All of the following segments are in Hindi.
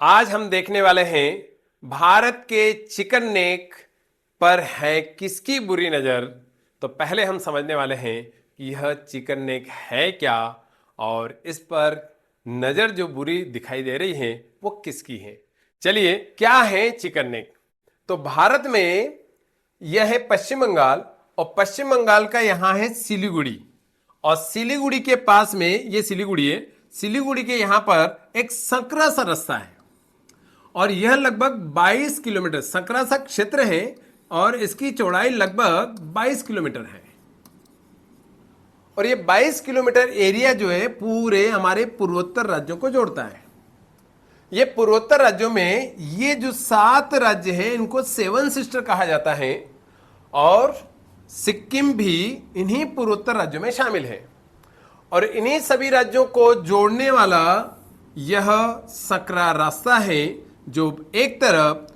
आज हम देखने वाले हैं भारत के चिकन नेक पर है किसकी बुरी नजर। तो पहले हम समझने वाले हैं कि यह चिकन नेक है क्या और इस पर नजर जो बुरी दिखाई दे रही है वो किसकी है। चलिए, क्या है चिकन नेक। तो भारत में यह है पश्चिम बंगाल, और पश्चिम बंगाल का यहां है सिलीगुड़ी। और सिलीगुड़ी के पास में ये सिलीगुड़ी है, सिलीगुड़ी के यहां पर एक संकरा सा रास्ता है और यह लगभग 22 किलोमीटर संकरा सा क्षेत्र है और इसकी चौड़ाई लगभग 22 किलोमीटर है। और ये 22 किलोमीटर एरिया जो है पूरे हमारे पूर्वोत्तर राज्यों को जोड़ता है। ये पूर्वोत्तर राज्यों में ये जो 7 राज्य हैं इनको सेवन सिस्टर कहा जाता है और सिक्किम भी इन्हीं पूर्वोत्तर राज्यों में शामिल है। और इन्हीं सभी राज्यों को जोड़ने वाला यह सकरा रास्ता है जो एक तरफ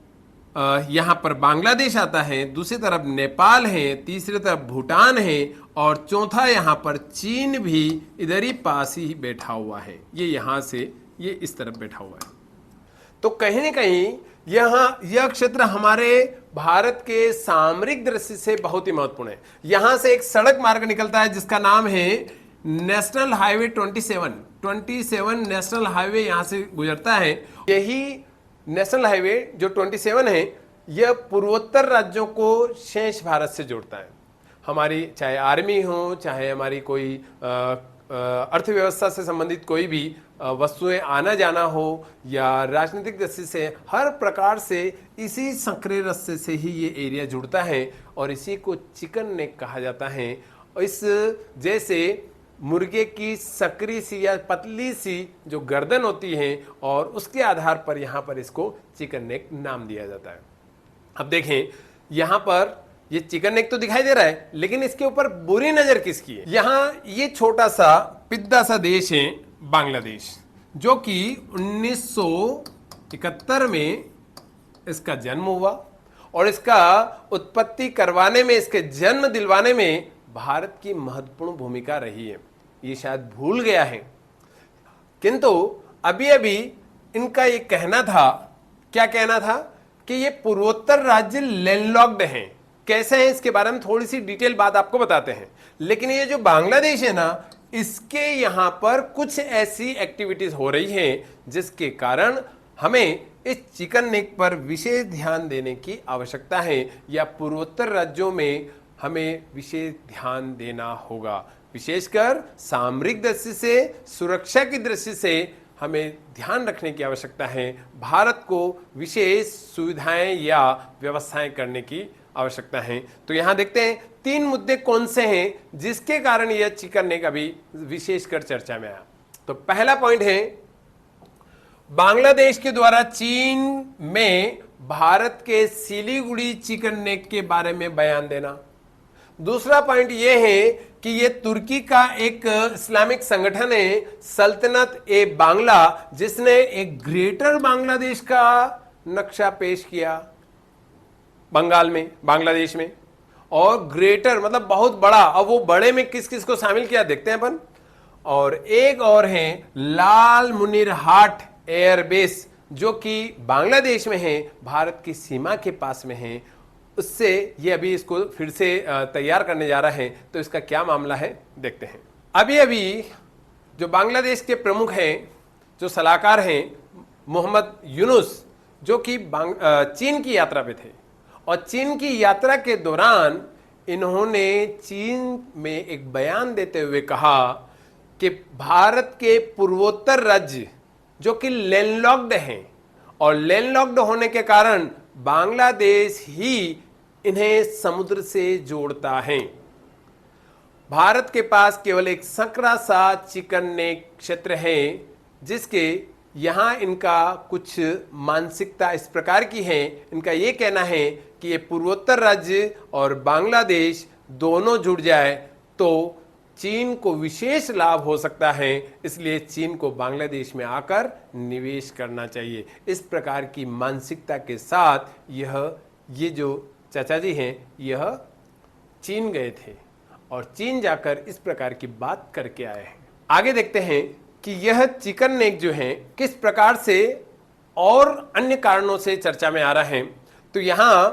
यहां पर बांग्लादेश आता है, दूसरी तरफ नेपाल है, तीसरी तरफ भूटान है और चौथा यहां पर चीन भी इधर ही पास ही बैठा हुआ है। ये यहां से ये इस तरफ बैठा हुआ है। तो कहीं ना कहीं यह क्षेत्र हमारे भारत के सामरिक दृष्टि से बहुत ही महत्वपूर्ण है। यहां से एक सड़क मार्ग निकलता है जिसका नाम है नेशनल हाईवे 27 नेशनल हाईवे यहां से गुजरता है। यही नेशनल हाईवे जो 27 है यह पूर्वोत्तर राज्यों को शेष भारत से जोड़ता है। हमारी चाहे आर्मी हो, चाहे हमारी कोई अर्थव्यवस्था से संबंधित कोई भी वस्तुएं आना जाना हो या राजनीतिक दृष्टि से, हर प्रकार से इसी संकरे रास्ते से ही ये एरिया जुड़ता है और इसी को चिकन नेक कहा जाता है। इस जैसे मुर्गे की सकरी सी या पतली सी जो गर्दन होती है और उसके आधार पर यहां पर इसको चिकन नेक नाम दिया जाता है। अब देखें, यहां पर ये चिकन नेक तो दिखाई दे रहा है, लेकिन इसके ऊपर बुरी नजर किसकी है। यहां ये छोटा सा पिद्दा सा देश है बांग्लादेश, जो कि 1971 में इसका जन्म हुआ और इसका उत्पत्ति करवाने में, इसके जन्म दिलवाने में भारत की महत्वपूर्ण भूमिका रही है। ये शायद भूल गया है, किंतु अभी अभी इनका ये कहना था, क्या कहना था, कि ये पूर्वोत्तर राज्य लैंडलॉक्ड हैं। कैसे हैं इसके बारे में थोड़ी सी डिटेल बात आपको बताते हैं। लेकिन ये जो बांग्लादेश है ना, इसके यहां पर कुछ ऐसी एक्टिविटीज हो रही हैं जिसके कारण हमें इस चिकन नेक पर विशेष ध्यान देने की आवश्यकता है, या पूर्वोत्तर राज्यों में हमें विशेष ध्यान देना होगा। विशेषकर सामरिक दृष्टि से, सुरक्षा की दृष्टि से हमें ध्यान रखने की आवश्यकता है। भारत को विशेष सुविधाएं या व्यवस्थाएं करने की आवश्यकता है। तो यहां देखते हैं 3 मुद्दे कौन से हैं जिसके कारण यह चिकन नेक अभी विशेषकर चर्चा में आया। तो पहला पॉइंट है बांग्लादेश के द्वारा चीन में भारत के सिलीगुड़ी चिकन नेक के बारे में बयान देना। दूसरा पॉइंट यह है कि यह तुर्की का एक इस्लामिक संगठन है सल्तनत ए बांग्ला, जिसने एक ग्रेटर बांग्लादेश का नक्शा पेश किया बंगाल में, बांग्लादेश में। और ग्रेटर मतलब बहुत बड़ा। अब वो बड़े में किस किस को शामिल किया देखते हैं अपन। और एक और है लाल मुनीर हाट एयरबेस, जो कि बांग्लादेश में है, भारत की सीमा के पास में है। उससे ये अभी इसको फिर से तैयार करने जा रहा है। तो इसका क्या मामला है देखते हैं। अभी अभी जो बांग्लादेश के प्रमुख हैं, जो सलाहकार हैं, मोहम्मद यूनुस, जो कि चीन की यात्रा पे थे, और चीन की यात्रा के दौरान इन्होंने चीन में एक बयान देते हुए कहा कि भारत के पूर्वोत्तर राज्य जो कि लैंडलॉक्ड हैं, और लैंडलॉक्ड होने के कारण बांग्लादेश ही इन्हें समुद्र से जोड़ता है। भारत के पास केवल एक संकरा सा चिकन नेक क्षेत्र है, जिसके यहां इनका कुछ मानसिकता इस प्रकार की है। इनका यह कहना है कि ये पूर्वोत्तर राज्य और बांग्लादेश दोनों जुड़ जाए तो चीन को विशेष लाभ हो सकता है, इसलिए चीन को बांग्लादेश में आकर निवेश करना चाहिए। इस प्रकार की मानसिकता के साथ ये जो चाचा जी हैं, यह चीन गए थे और चीन जाकर इस प्रकार की बात करके आए हैं। आगे देखते हैं कि यह चिकन नेक जो है किस प्रकार से और अन्य कारणों से चर्चा में आ रहे हैं। तो यहां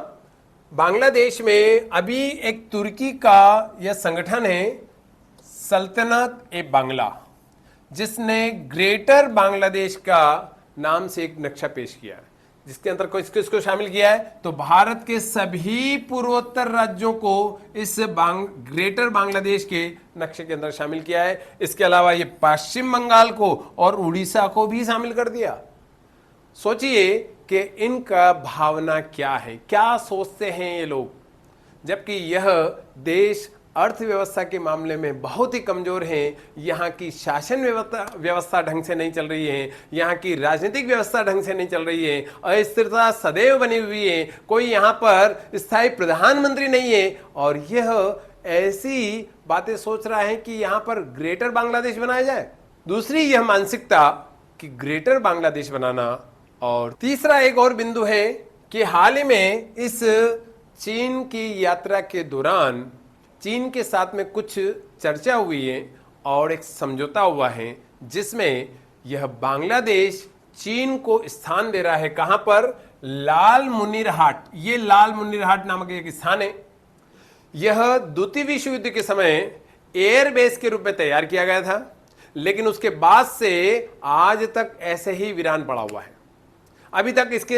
बांग्लादेश में अभी एक तुर्की का यह संगठन है सल्तनत ए बांग्ला, जिसने ग्रेटर बांग्लादेश का नाम से एक नक्शा पेश किया है, जिसके अंदर किसको शामिल किया है, तो भारत के सभी पूर्वोत्तर राज्यों को इस ग्रेटर बांग्लादेश के नक्शे के अंदर शामिल किया है। इसके अलावा ये पश्चिम बंगाल को और उड़ीसा को भी शामिल कर दिया। सोचिए कि इनका भावना क्या है, क्या सोचते हैं ये लोग, जबकि यह देश अर्थव्यवस्था के मामले में बहुत ही कमजोर है। यहाँ की शासन व्यवस्था ढंग से नहीं चल रही है, यहाँ की राजनीतिक व्यवस्था ढंग से नहीं चल रही है, अस्थिरता सदैव बनी हुई है, कोई यहाँ पर स्थायी प्रधानमंत्री नहीं है, और यह ऐसी बातें सोच रहा है कि यहाँ पर ग्रेटर बांग्लादेश बनाया जाए। दूसरी यह मानसिकता कि ग्रेटर बांग्लादेश बनाना, और तीसरा एक और बिंदु है कि हाल ही में इस चीन की यात्रा के दौरान चीन के साथ में कुछ चर्चा हुई है और एक समझौता हुआ है, जिसमें यह बांग्लादेश चीन को स्थान दे रहा है। कहां पर? लाल मुनिरहाट। ये लाल मुनिरहाट नामक एक स्थान है। यह द्वितीय विश्व युद्ध के समय एयरबेस के रूप में तैयार किया गया था, लेकिन उसके बाद से आज तक ऐसे ही वीरान पड़ा हुआ है। अभी तक इसके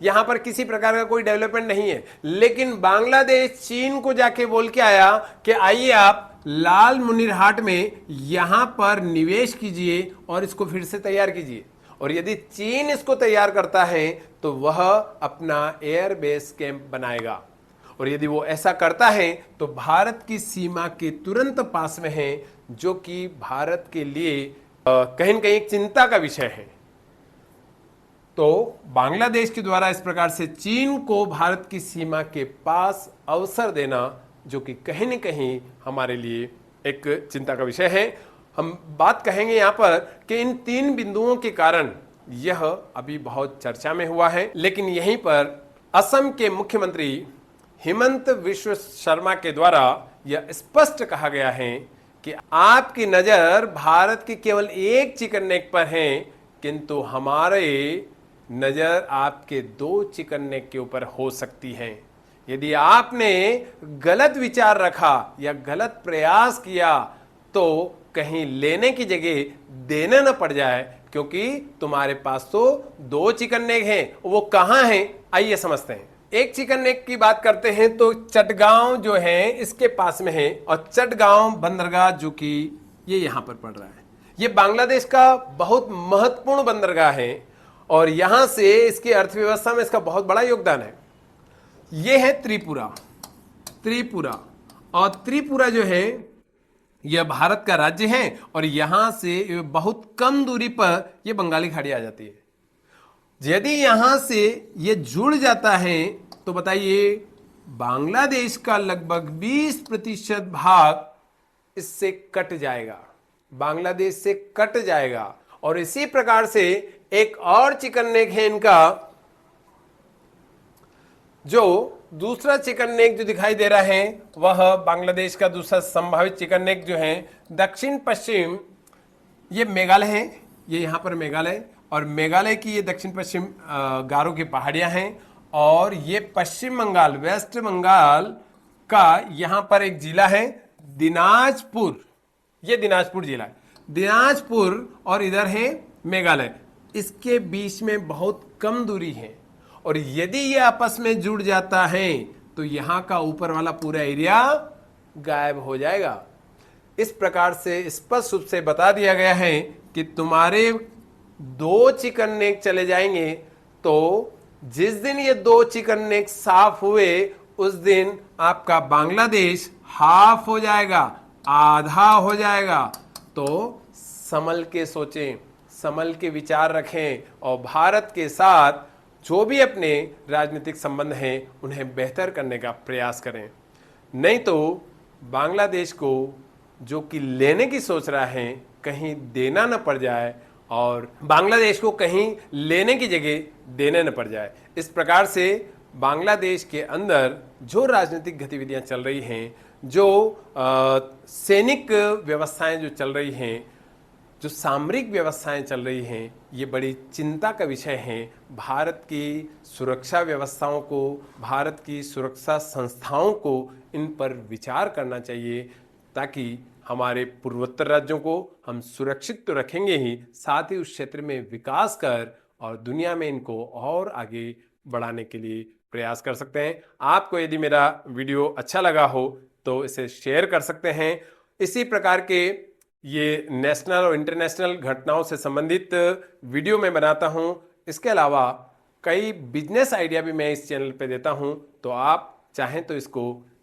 यहां पर किसी प्रकार का कोई डेवलपमेंट नहीं है। लेकिन बांग्लादेश चीन को जाके बोल के आया कि आइए आप लाल मुनिरहाट में यहां पर निवेश कीजिए और इसको फिर से तैयार कीजिए, और यदि चीन इसको तैयार करता है तो वह अपना एयरबेस कैंप बनाएगा, और यदि वो ऐसा करता है तो भारत की सीमा के तुरंत पास में है, जो कि भारत के लिए कहीं न कहीं एक चिंता का विषय है। तो बांग्लादेश के द्वारा इस प्रकार से चीन को भारत की सीमा के पास अवसर देना, जो कि कहीं न कहीं हमारे लिए एक चिंता का विषय है। हम बात कहेंगे यहाँ पर कि इन तीन बिंदुओं के कारण यह अभी बहुत चर्चा में हुआ है। लेकिन यहीं पर असम के मुख्यमंत्री हिमंत विश्व शर्मा के द्वारा यह स्पष्ट कहा गया है कि आपकी नजर भारत की केवल एक चिकन नेक पर है, किंतु हमारे नजर आपके दो चिकन नेक के ऊपर हो सकती है। यदि आपने गलत विचार रखा या गलत प्रयास किया तो कहीं लेने की जगह देना न पड़ जाए, क्योंकि तुम्हारे पास तो दो चिकन नेक हैं। वो कहां हैं, आइए समझते हैं। एक चिकन नेक की बात करते हैं तो चटगांव जो है इसके पास में है, और चटगांव बंदरगाह जो कि ये यहां पर पड़ रहा है, ये बांग्लादेश का बहुत महत्वपूर्ण बंदरगाह है, और यहां से इसकी अर्थव्यवस्था में इसका बहुत बड़ा योगदान है। यह है त्रिपुरा। और त्रिपुरा जो है यह भारत का राज्य है, और यहां से बहुत कम दूरी पर यह बंगाली खाड़ी आ जाती है। यदि यहां से यह जुड़ जाता है तो बताइए बांग्लादेश का लगभग 20% भाग इससे कट जाएगा, बांग्लादेश से कट जाएगा। और इसी प्रकार से एक और चिकन नेक है इनका, जो दूसरा चिकन नेक जो दिखाई दे रहा है वह बांग्लादेश का दूसरा संभावित चिकन नेक जो है दक्षिण पश्चिम, ये मेघालय है, ये यहां पर मेघालय, और मेघालय की ये दक्षिण पश्चिम गारो की पहाड़ियां हैं, और ये पश्चिम बंगाल, वेस्ट बंगाल का यहां पर एक जिला है दिनाजपुर, ये दिनाजपुर जिला है, दिनाजपुर, और इधर है मेघालय। इसके बीच में बहुत कम दूरी है, और यदि ये आपस में जुड़ जाता है तो यहां का ऊपर वाला पूरा एरिया गायब हो जाएगा। इस प्रकार से स्पष्ट रूप से बता दिया गया है कि तुम्हारे दो चिकन नेक चले जाएंगे, तो जिस दिन ये दो चिकन नेक साफ हुए उस दिन आपका बांग्लादेश हाफ हो जाएगा, आधा हो जाएगा। तो संभल के सोचें, संभल के विचार रखें, और भारत के साथ जो भी अपने राजनीतिक संबंध हैं उन्हें बेहतर करने का प्रयास करें। नहीं तो बांग्लादेश को जो कि लेने की सोच रहा है कहीं देना न पड़ जाए, और बांग्लादेश को कहीं लेने की जगह देने न पड़ जाए। इस प्रकार से बांग्लादेश के अंदर जो राजनीतिक गतिविधियां चल रही हैं, जो सैनिक व्यवस्थाएं जो चल रही हैं, जो सामरिक व्यवस्थाएं चल रही हैं ये बड़ी चिंता का विषय हैं। भारत की सुरक्षा व्यवस्थाओं को, भारत की सुरक्षा संस्थाओं को इन पर विचार करना चाहिए, ताकि हमारे पूर्वोत्तर राज्यों को हम सुरक्षित तो रखेंगे ही, साथ ही उस क्षेत्र में विकास कर और दुनिया में इनको और आगे बढ़ाने के लिए प्रयास कर सकते हैं। आपको यदि मेरा वीडियो अच्छा लगा हो तो इसे शेयर कर सकते हैं। इसी प्रकार के ये नेशनल और इंटरनेशनल घटनाओं से संबंधित वीडियो मैं बनाता हूं। इसके अलावा कई बिजनेस आइडिया भी मैं इस चैनल पे देता हूं, तो आप चाहें तो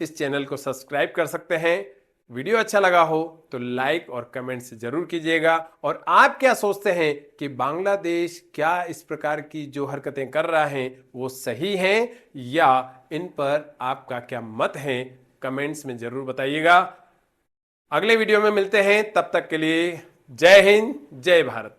इस चैनल को सब्सक्राइब कर सकते हैं। वीडियो अच्छा लगा हो तो लाइक और कमेंट से जरूर कीजिएगा। और आप क्या सोचते हैं कि बांग्लादेश क्या इस प्रकार की जो हरकतें कर रहा है वो सही हैं, या इन पर आपका क्या मत है, कमेंट्स में जरूर बताइएगा। अगले वीडियो में मिलते हैं, तब तक के लिए जय हिंद, जय भारत।